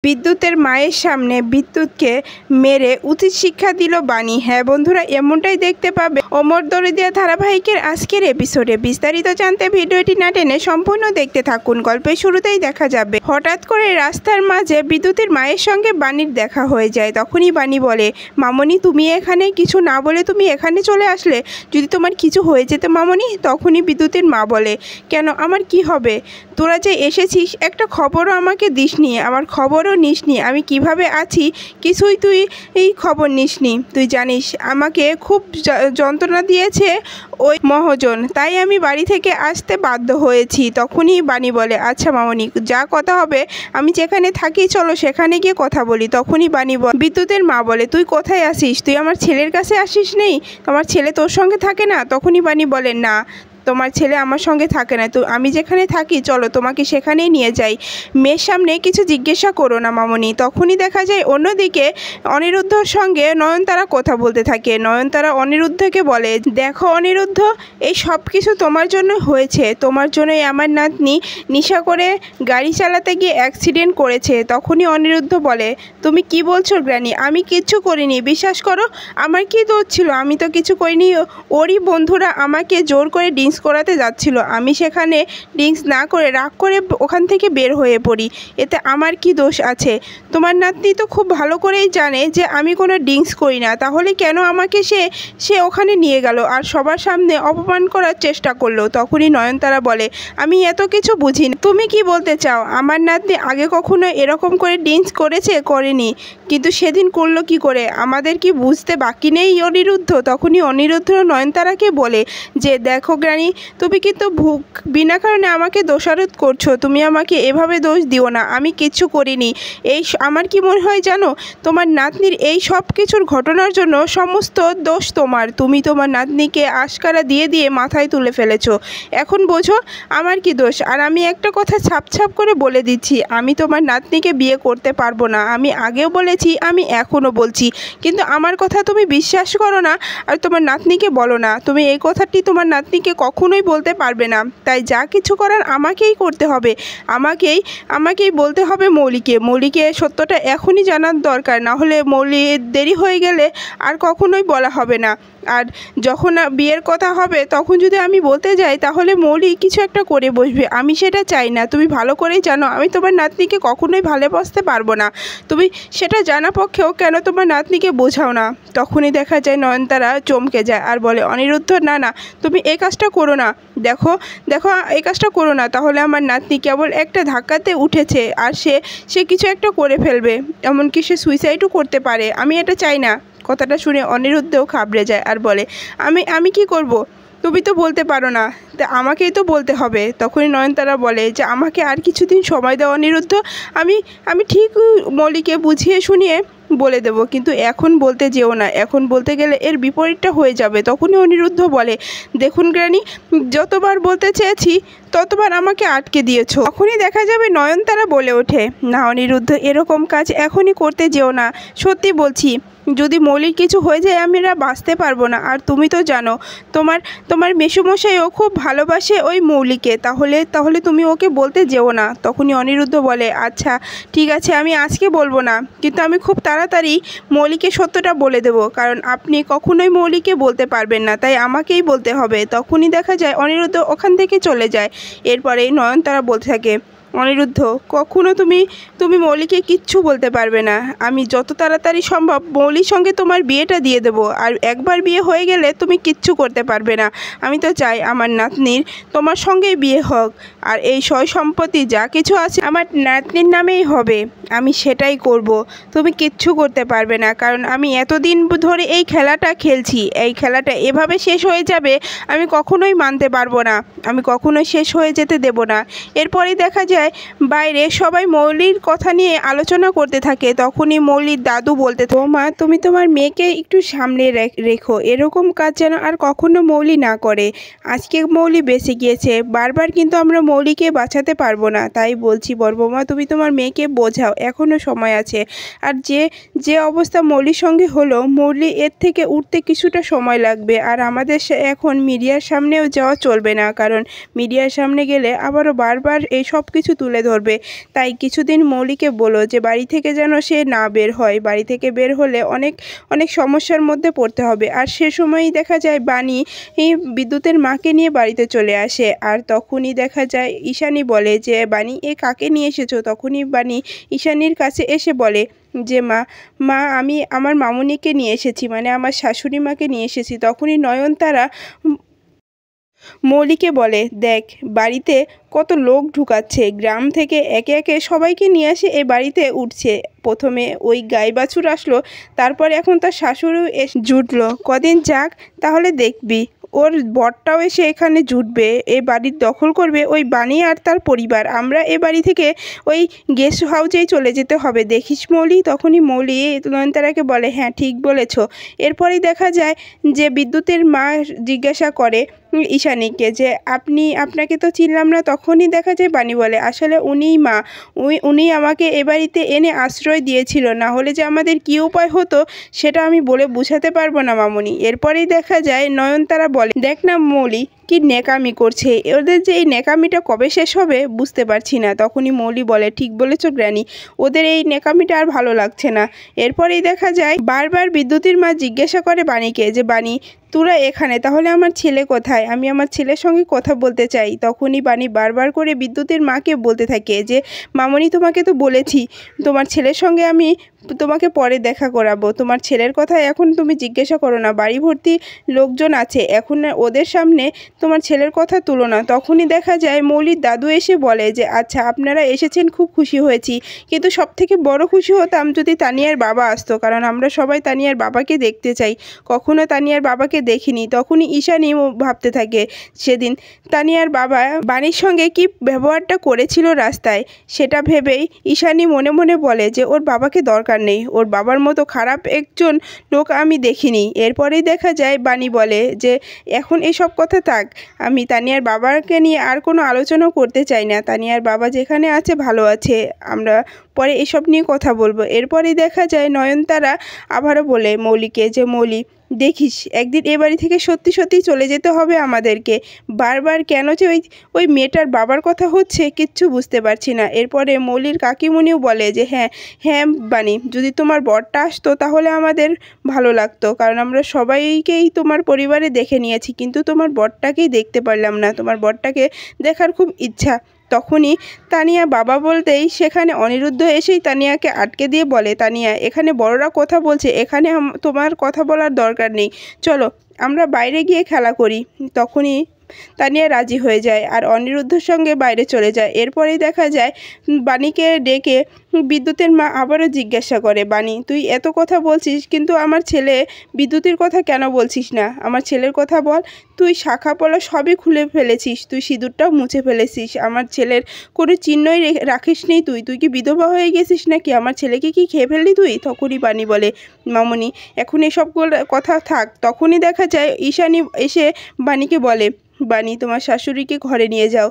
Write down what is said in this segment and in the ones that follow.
বিদ্যুতের মায়ের সামনে বিদ্যুৎকে মেরে উচিত শিক্ষা দিল বাণী। হ্যাঁ বন্ধুরা, এমনটাই দেখতে পাবে অমর দরদিয়া ধারাবাহিকের আজকের এপিসোডে। বিস্তারিত জানতে ভিডিওটি না টেনে সম্পূর্ণ দেখতে থাকুন। গল্পের শুরুতেই দেখা যাবে হঠাৎ করে রাস্তার মাঝে বিদ্যুতের মায়ের সঙ্গে বাণীর দেখা হয়ে যায়। তখনই বাণী বলে, মামনি তুমি এখানে কিছু না বলে তুমি এখানে চলে আসলে, যদি তোমার কিছু হয়ে যেত মামনি। তখনই বিদ্যুতের মা বলে, কেন আমার কি হবে, তোরা যে এসেছিস একটা খবরও আমাকে দিসনি, আমার খবরও নিসনি আমি কিভাবে আছি কিছুই তুই এই খবর নিসনি। তুই জানিস আমাকে খুব যন্ত্রণা দিয়েছে ওই মহাজন, তাই আমি বাড়ি থেকে আসতে বাধ্য হয়েছি। তখনই বাণী বলে, আচ্ছা মামনি যা কথা হবে আমি যেখানে থাকি চলো সেখানে গিয়ে কথা বলি। তখনই বাণী বিদ্যুতের মা বলে, তুই কোথায় আসিস, তুই আমার ছেলের কাছে আসিস নেই, আমার ছেলে তোর সঙ্গে থাকে না। তখনই বাণী বলে, না তোমার ছেলে আমার সঙ্গে থাকে না, তো আমি যেখানে থাকি চলো তোমাকে সেখানেই নিয়ে যাই। মেয়ের সামনে কিছু জিজ্ঞাসা করো না মামনি। তখনই দেখা যায় অন্যদিকে অনিরুদ্ধর সঙ্গে নয়নতারা কথা বলতে থাকে। নয়নতারা অনিরুদ্ধকে বলে, দেখো অনিরুদ্ধ, এই সব কিছু তোমার জন্য হয়েছে, তোমার জন্যই আমার নাতনি নেশা করে গাড়ি চালাতে গিয়ে অ্যাক্সিডেন্ট করেছে। তখনই অনিরুদ্ধ বলে, তুমি কি বলছো গ্রানি, আমি কিচ্ছু করিনি, বিশ্বাস করো আমার কি দোষ ছিল, আমি তো কিছু করিনি। ওরই বন্ধুরা আমাকে জোর করে ড্রিঙ্কস করাতে যাচ্ছিল, আমি সেখানে ড্রিঙ্কস না করে রাগ করে ওখান থেকে বের হয়ে পড়ি, এতে আমার কি দোষ আছে। তোমার নাতনি তো খুব ভালো করেই জানে যে আমি কোনো ড্রিঙ্কস করি না, তাহলে কেন আমাকে সে ওখানে নিয়ে গেল আর সবার সামনে অপমান করার চেষ্টা করলো। তখনই নয়নতারা বলে, আমি এত কিছু বুঝি না, তুমি কি বলতে চাও, আমার নাতনি আগে কখনো এরকম করে ড্রিঙ্কস করেছে, করেনি, কিন্তু সেদিন করলো কি করে, আমাদের কি বুঝতে বাকি নেই অনিরুদ্ধ। তখনই অনিরুদ্ধ নয়নতারাকে বলে যে, দেখো গ্রানি তুমি কিন্তু বিনা কারণে আমাকে দোষারোপ করছো, তুমি আমাকে এভাবে দোষ দিও না, আমি কিচ্ছু করিনি। এই আমার কি মনে হয় জানো, তোমার নাতনির এই সব কিছুর ঘটনার জন্য সমস্ত দোষ তোমার, তুমি তোমার নাতনিকে আশকারা দিয়ে দিয়ে মাথায় তুলে ফেলেছো। এখন বোঝো আমার কি দোষ। আর আমি একটা কথা ছাপ করে বলে দিচ্ছি, আমি তোমার নাতনিকে বিয়ে করতে পারবো না, আমি আগেও বলেছি আমি এখনও বলছি, কিন্তু আমার কথা তুমি বিশ্বাস করো না আর তোমার নাতনিকে বলো না। তুমি এই কথাটি তোমার নাতনিকে কখনোই বলতে পারবে না, তাই যা কিছু করার আমাকেই করতে হবে, আমাকেই বলতে হবে মৌলিকে সত্যটা এখনই জানার দরকার, না হলে মৌলি দেরি হয়ে গেলে আর কখনোই বলা হবে না। আর যখন বিয়ের কথা হবে তখন যদি আমি বলতে যাই তাহলে মৌলি কিছু একটা করে বসবে, আমি সেটা চাই না। তুমি ভালো করেই জানো আমি তোমার নাতনিকে কখনোই ভালোবাসতে পারবো না, তুমি সেটা জানা পক্ষেও কেন তোমার নাতনিকে বোঝাও না। তখনই দেখা যায় নয়নতারা চমকে যায় আর বলে, অনিরুদ্ধ না না তুমি এই কাজটা করো না, দেখো এই কাজটা করো না, তাহলে আমার নাতনি কেবল একটা ধাক্কাতে উঠেছে আর সে কিছু একটা করে ফেলবে, এমনকি সে সুইসাইডও করতে পারে, আমি এটা চাই না। কথাটা শুনে অনিরুদ্ধও ঘাবড়ে যায় আর বলে, আমি কি করব, তুমি তো বলতে পারো না, তা আমাকেই তো বলতে হবে। তখনই নয়নতারা বলে যে, আমাকে আর কিছুদিন সময় দাও অনিরুদ্ধ, আমি ঠিক মৌলিকে বুঝিয়ে শুনিয়ে বলে দেব, কিন্তু এখন বলতে যেও না, এখন বলতে গেলে এর বিপরীতটা হয়ে যাবে। তখনই অনিরুদ্ধ বলে, দেখুন গ্রানি যতবার বলতে চেয়েছি ততবার আমাকে আটকে দিয়েছ। তখনই দেখা যাবে নয়নতারা বলে ওঠে, না অনিরুদ্ধ এরকম কাজ এখনই করতে যেও না, সত্যি বলছি যদি মৌলির কিছু হয়ে যায় আমি আর বাঁচতে পারবো না। আর তুমি তো জানো তোমার মেসোমশাইও খুব ভালোবাসে ওই মৌলিকে, তাহলে তুমি ওকে বলতে যেও না। তখনই অনিরুদ্ধ বলে, আচ্ছা ঠিক আছে আমি আজকে বলবো না, কিন্তু আমি খুব তাড়াতাড়ি মৌলিকে সত্যটা বলে দেব, কারণ আপনি কখনোই মৌলিকে বলতে পারবেন না, তাই আমাকেই বলতে হবে। তখনই দেখা যায় অনিরুদ্ধ ওখান থেকে চলে যায়। এরপরে নয়নতারা বলতে থাকে, অনিরুদ্ধ কখনো তুমি মৌলিকে কিচ্ছু বলতে পারবে না, আমি যত তাড়াতাড়ি সম্ভব মৌলির সঙ্গে তোমার বিয়েটা দিয়ে দেবো, আর একবার বিয়ে হয়ে গেলে তুমি কিচ্ছু করতে পারবে না। আমি তো চাই আমার নাতনির তোমার সঙ্গেই বিয়ে হোক, আর এই সয় সম্পত্তি যা কিছু আছে আমার নাতনির নামেই হবে, আমি সেটাই করব, তুমি কিচ্ছু করতে পারবে না, কারণ আমি এতদিন ধরে এই খেলাটা খেলছি, এই খেলাটা এভাবে শেষ হয়ে যাবে আমি কখনোই মানতে পারবো না, আমি কখনোই শেষ হয়ে যেতে দেব না। এরপরেই দেখা যায় বাইরে সবাই মৌলির কথা নিয়ে আলোচনা করতে থাকে। তখনই মৌলির দাদু বলতে, মা তুমি তোমার মেয়েকে একটু সামনে রেখো, এরকম কাজ যেন আর কখনো মৌলি না করে, আজকে মৌলি বেঁচে গিয়েছে, বারবার কিন্তু আমরা মৌলিকে বাঁচাতে পারবো না, তাই বলছি বড় বৌমা তুমি তোমার মেয়েকে বোঝাও, এখনও সময় আছে। আর যে অবস্থা মৌলির সঙ্গে হলো, মৌলি এর থেকে উঠতে কিছুটা সময় লাগবে, আর আমাদের এখন মিডিয়ার সামনেও যাওয়া চলবে না, কারণ মিডিয়ার সামনে গেলে আবারও বারবার এই সব কিছু কিছু তুলে ধরবে। তাই কিছুদিন মৌলিকে বলো যে বাড়ি থেকে যেন সে না বের হয়, বাড়ি থেকে বের হলে অনেক অনেক সমস্যার মধ্যে পড়তে হবে। আর সে সময়ই দেখা যায় বাণী বিদ্যুতের মাকে নিয়ে বাড়িতে চলে আসে। আর তখনই দেখা যায় ঈশানী বলে যে বাণী এ কাকে নিয়ে এসেছো? তখনই বাণী ঈশানীর কাছে এসে বলে যে মা আমি আমার মামুনিকে নিয়ে এসেছি, মানে আমার শাশুড়ি মাকে নিয়ে এসেছি। তখনই নয়নতারা মৌলিকে বলে দেখ বাড়িতে কত লোক ঢুকাচ্ছে, গ্রাম থেকে একে একে সবাইকে নিয়ে আসে এ বাড়িতে উঠছে। প্রথমে ওই গাই বাছুর আসলো, তারপরে এখন তার শাশুড়িও জুটলো। কদিন যাক তাহলে দেখবি ওর বরটাও এসে এখানে জুটবে, এ বাড়ির দখল করবে ওই বাণী আর তার পরিবার। আমরা এ বাড়ি থেকে ওই গেস্ট হাউসেই চলে যেতে হবে, দেখিস মৌলি। তখনই মৌলি নয়নতারাকে বলে হ্যাঁ ঠিক বলেছ। এরপরেই দেখা যায় যে বিদ্যুতের মা জিজ্ঞাসা করে ঈশানীকে যে আপনাকে তো চিনলাম না। তখনই দেখা যায় বাণী বলে আসলে উনিই মা, উনি আমাকে এ বাড়িতে এনে আশ্রয় দিয়েছিল, না হলে যে আমাদের কী উপায় হতো সেটা আমি বলে বোঝাতে পারবো না মামুনি। এরপরেই দেখা যায় নয়নতারা বলে দেখ না মৌলি কি নেকামি করছে, ওদের যে এই নেকামিটা কবে শেষ হবে বুঝতে পারছি না। তখনই মৌলি বলে ঠিক বলেছ গ্র্যানি, ওদের এই নেকামিটা আর ভালো লাগছে না। এরপরেই দেখা যায় বারবার বিদ্যুতের মা জিজ্ঞাসা করে বাণীকে যে বাণী তোরা এখানে, তাহলে আমার ছেলে কোথায়? আমি আমার ছেলের সঙ্গে কথা বলতে চাই। তখনই বাণী বারবার করে বিদ্যুতের মাকে বলতে থাকে যে মামনি তোমাকে তো বলেছি তোমার ছেলের সঙ্গে আমি তোমাকে পরে দেখা করাবো, তোমার ছেলের কথা এখন তুমি জিজ্ঞাসা করো না, বাড়ি ভর্তি লোকজন আছে, এখন ওদের সামনে তোমার ছেলের কথা তুলো না। তখনই দেখা যায় মৌলির দাদু এসে বলে যে আচ্ছা আপনারা এসেছেন খুব খুশি হয়েছি, কিন্তু সবথেকে বড় খুশি হতাম যদি তানিয়ার বাবা আসতো, কারণ আমরা সবাই তানিয়ার বাবাকে দেখতে চাই, কখনো তানিয়ার বাবাকে দেখিনি। তখনই ঈশানী ভাবতে থাকে সেদিন তানিয়ার বাবা বাণীর সঙ্গে কি ব্যবহারটা করেছিল রাস্তায়, সেটা ভেবেই ঈশানী মনে মনে বলে যে ওর বাবাকে দরকার নেই, ওর বাবার মতো খারাপ একজন লোক আমি দেখিনি। এরপরেই দেখা যায় বাণী বলে যে এখন এসব কথা থাক, আমি তানিয়ার বাবাকে নিয়ে আর কোনো আলোচনা করতে চাই না, তানিয়ার বাবা যেখানে আছে ভালো আছে, আমরা পরে এসব নিয়ে কথা বলবো। এরপরেই দেখা যায় নয়নতারা আবারও বলে মৌলিকে যে মৌলি দেখিস একদিন এ বাড়ি থেকে সত্যি সত্যি চলে যেতে হবে আমাদেরকে, বারবার কেন যে ওই মেয়েটার বাবার কথা হচ্ছে কিচ্ছু বুঝতে পারছি না। এরপরে মৌলির কাকিমণিও বলে যে হ্যাঁ হ্যাঁ বাণী যদি তোমার বরটা আসতো তাহলে আমাদের ভালো লাগতো, কারণ আমরা সবাইকেই তোমার পরিবারে দেখে নিয়েছি, কিন্তু তোমার বরটাকেই দেখতে পারলাম না, তোমার বরটাকে দেখার খুব ইচ্ছা। তখনই তানিয়া বাবা বলতেই সেখানে অনিরুদ্ধ এসেই তানিয়াকে আটকে দিয়ে বলে তানিয়া এখানে বড়রা কথা বলছে, এখানে তোমার কথা বলার দরকার নেই, চলো আমরা বাইরে গিয়ে খেলা করি। তখনই তানিয়া রাজি হয়ে যায় আর অনিরুদ্ধর সঙ্গে বাইরে চলে যায়। এরপরেই দেখা যায় বাণীকে ডেকে বিদ্যুতের মা আবারও জিজ্ঞাসা করে বাণী তুই এত কথা বলছিস কিন্তু আমার ছেলে বিদ্যুতের কথা কেন বলছিস না, আমার ছেলের কথা বল, তুই শাখা পলা সবই খুলে ফেলেছিস, তুই সিঁদুরটাও মুছে ফেলেছিস, আমার ছেলের কোনো চিহ্নই রাখিস নি, তুই কি বিধবা হয়ে গেছিস নাকি, আমার ছেলেকে কি খেয়ে ফেললি তুই? তখনই বাণী বলে মামনি এখন এসবগুলো কথা থাক। তখনই দেখা যায় ঈশানী এসে বাণীকে বলে বাণী তোমার শাশুড়িকে ঘরে নিয়ে যাও,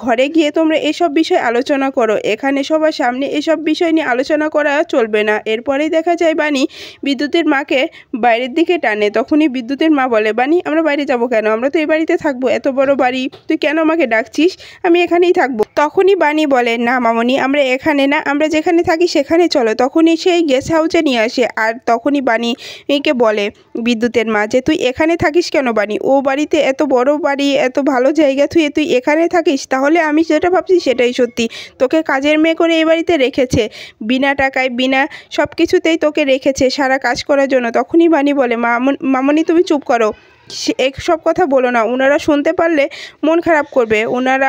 ঘরে গিয়ে তোমরা এসব বিষয় আলোচনা করো, এখানে সবার সামনে এসব বিষয় নিয়ে আলোচনা করা চলবে না। এরপরেই দেখা যায় বাণী বিদ্যুতের মাকে বাইরের দিকে টানে। তখনই বিদ্যুতের মা বলে বাণী আমরা বাইরে যাব কেন, আমরা তো এই বাড়িতে থাকবো, এত বড় বাড়ি, তুই কেন আমাকে ডাকছিস, আমি এখানেই থাকবো। তখনই বাণী বলে না মামনি আমরা এখানে না, আমরা যেখানে থাকি সেখানে চলো। তখনই সেই গেস্ট হাউসে নিয়ে আসে। আর তখনই বাণীকে বলে বিদ্যুতের মা যে তুই এখানে থাকিস কেন বাণী, ও বাড়িতে এত বড় বাড়ি এত ভালো জায়গা থুয়ে তুই এখানে থাকিস, তাহলে আমি যেটা ভাবছি সেটাই সত্যি, তোকে কাজের মেয়ে করে এই বাড়িতে রেখেছে, বিনা টাকায় বিনা সব কিছুতেই তোকে রেখেছে সারা কাজ করার জন্য। তখনই বাণী বলে মামনি তুমি চুপ করো, সব কথা বলো না, ওনারা শুনতে পারলে মন খারাপ করবে, ওনারা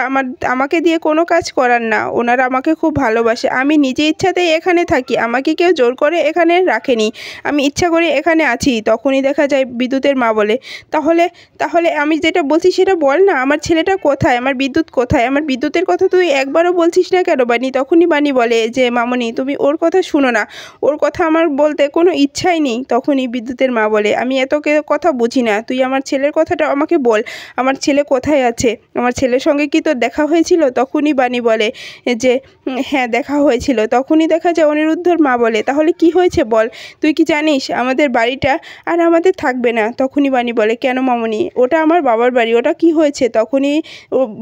আমাকে দিয়ে কোনো কাজ করার না, ওনারা আমাকে খুব ভালোবাসে, আমি নিজে ইচ্ছাতেই এখানে থাকি, আমাকে কেউ জোর করে এখানে রাখেনি, আমি ইচ্ছা করে এখানে আছি। তখনই দেখা যায় বিদ্যুতের মা বলে তাহলে আমি যেটা বলছি সেটা বল না, আমার ছেলেটা কোথায়, আমার বিদ্যুৎ কোথায়, আমার বিদ্যুতের কথা তুই একবারও বলছিস না কেন বাণী? তখনই বাণী বলে যে মামনি তুমি ওর কথা শুনো না, ওর কথা আমার বলতে কোনো ইচ্ছাই নেই। তখনই বিদ্যুতের মা বলে আমি এত কথা বুঝি না, তুই আমার ছেলের কথাটা আমাকে বল, আমার ছেলে কোথায় আছে, আমার ছেলের সঙ্গে কি তোর দেখা হয়েছিল? তখনই বাণী বলে যে হ্যাঁ দেখা হয়েছিল। তখনই দেখা যায় অনিরুদ্ধর মা বলে তাহলে কি হয়েছে বল, তুই কি জানিস আমাদের বাড়িটা আর আমাদের থাকবে না? তখনই বাণী বলে কেন মামনি, ওটা আমার বাবার বাড়ি, ওটা কি হয়েছে? তখনই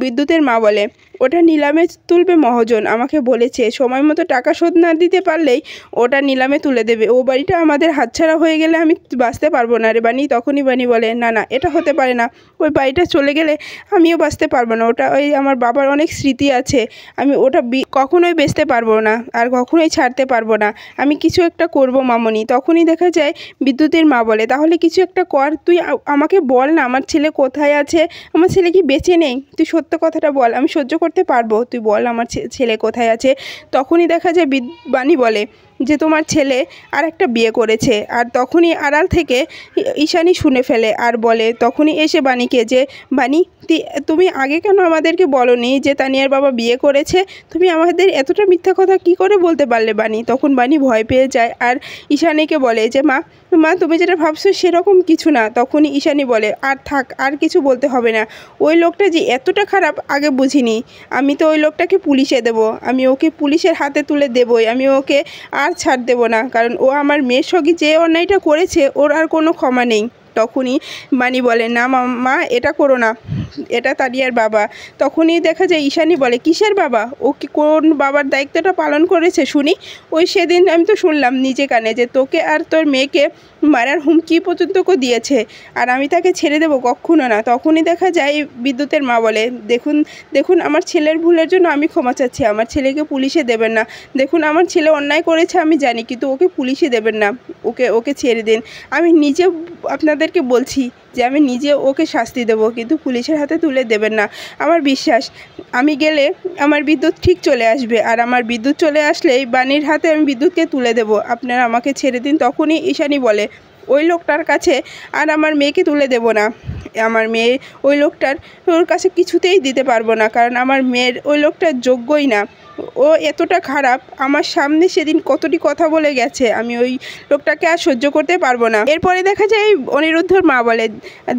বিদ্যুতের মা বলে ওটা নিলামে তুলবে মহাজন, আমাকে বলেছে সময় মতো টাকা শোধ না দিতে পারলেই ওটা নিলামে তুলে দেবে, ও বাড়িটা আমাদের হাতছাড়া হয়ে গেলে আমি বাঁচতে পারবো না রে বাণী। তখনই বাণী বলে না না এটা হতে পারে না, ওই বাড়িটা চলে গেলে আমিও বাঁচতে পারবো না, ওটা ওই আমার বাবার অনেক স্মৃতি আছে, আমি ওটা কখনোই বেচতে পারবো না আর কখনোই ছাড়তে পারবো না, আমি কিছু একটা করব মামনি। তখনই দেখা যায় বিদ্যুতের মা বলে তাহলে কিছু একটা কর, তুই আমাকে বল না আমার ছেলে কোথায় আছে, আমার ছেলে কি বেঁচে নেই? তুই সত্য কথাটা বল, আমি সহ্য করতে পারবো, তুই বল আমার ছেলে কোথায় আছে। তখনই দেখা যায় বাণী বলে যে তোমার ছেলে আর একটা বিয়ে করেছে। আর তখনই আড়াল থেকে ঈশানী শুনে ফেলে আর বলে তখনই এসে বাণীকে যে বাণী তুমি আগে কেন আমাদেরকে বলোনি যে তানিয়ার বাবা বিয়ে করেছে, তুমি আমাদের এতটা মিথ্যা কথা কি করে বলতে পারলে বাণী? তখন বাণী ভয় পেয়ে যায় আর ঈশানীকে বলে যে মা তুমি যেটা ভাবছো সেরকম কিছু না। তখনই ঈশানী বলে আর থাক, আর কিছু বলতে হবে না, ওই লোকটা যে এতটা খারাপ আগে বুঝিনি, আমি তো ওই লোকটাকে পুলিশে দেবো, আমি ওকে পুলিশের হাতে তুলে দেবই, আমি ওকে আর ছাড় দেবো না, কারণ ও আমার মেয়ের সঙ্গে যে অন্যায়টা করেছে ওর আর কোনো ক্ষমা নেই। তখনই বাণী বলে না মা এটা করো না, এটা তানিয়ার বাবা। তখনই দেখা যায় ঈশানী বলে কিসের বাবা, ও কি কোন বাবার দায়িত্বটা পালন করেছে শুনি? ওই সেদিন আমি তো শুনলাম নিজে কানে যে তোকে আর তোর মেয়েকে মারার হুমকি পর্যন্ত দিয়েছে, আর আমি তাকে ছেড়ে দেবো কখনো না। তখনই দেখা যায় বিদ্যুতের মা বলে দেখুন আমার ছেলের ভুলের জন্য আমি ক্ষমা চাচ্ছি, আমার ছেলেকে পুলিশে দেবেন না, দেখুন আমার ছেলে অন্যায় করেছে আমি জানি, কিন্তু ওকে পুলিশে দেবেন না, ওকে ছেড়ে দিন, আমি নিজে আপনাদেরকে বলছি যে আমি নিজে ওকে শাস্তি দেবো, কিন্তু পুলিশের হাতে তুলে দেবেন না। আমার বিশ্বাস আমি গেলে আমার বিদ্যুৎ ঠিক চলে আসবে, আর আমার বিদ্যুৎ চলে আসলেই বাণীর হাতে আমি বিদ্যুৎকে তুলে দেবো, আপনারা আমাকে ছেড়ে দিন। তখনই ঈশানী বলে ওই লোকটার কাছে আর আমার মেয়েকে তুলে দেব না, আমার মেয়ে ওই লোকটার ওর কাছে কিছুতেই দিতে পারবো না, কারণ আমার মেয়ের ওই লোকটার যোগ্যই না, ও এতটা খারাপ, আমার সামনে সেদিন কতটি কথা বলে গেছে, আমি ওই লোকটাকে আর সহ্য করতে পারবো না। এরপরে দেখা যায় অনিরুদ্ধর মা বলে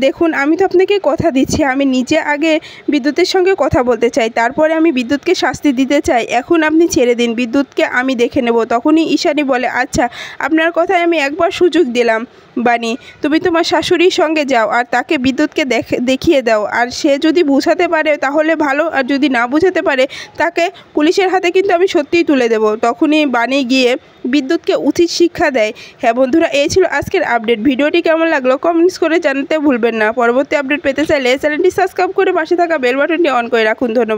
দেখুন আমি তো আপনাকে কথা দিচ্ছি, আমি নিজে আগে বিদ্যুতের সঙ্গে কথা বলতে চাই, তারপরে আমি বিদ্যুৎকে শাস্তি দিতে চাই, এখন আপনি ছেড়ে দিন, বিদ্যুৎকে আমি দেখে নেব। তখনই ঈশানী বলে আচ্ছা আপনার কথায় আমি একবার সুযোগ দিলাম বাণী, তুমি তোমার শাশুড়ির সঙ্গে যাও আর তাকে বিদ্যুৎকে দেখিয়ে দাও, আর সে যদি বুঝাতে পারে তাহলে ভালো, আর যদি না বুঝাতে পারে তাকে পুলিশের হাতে কিন্তু আমি সত্যিই তুলে দেব। তখনই বাণী গিয়ে বিদ্যুৎকে উচিত শিক্ষা দেয়। হ্যাঁ বন্ধুরা, এই ছিল আজকের আপডেট। ভিডিওটি কেমন লাগলো কমেন্টস করে জানাতে ভুলবেন না। পরবর্তী আপডেট পেতে চাইলে চ্যানেলটি সাবস্ক্রাইব করে পাশে থাকা বেল বাটনটি অন করে রাখুন। ধন্যবাদ।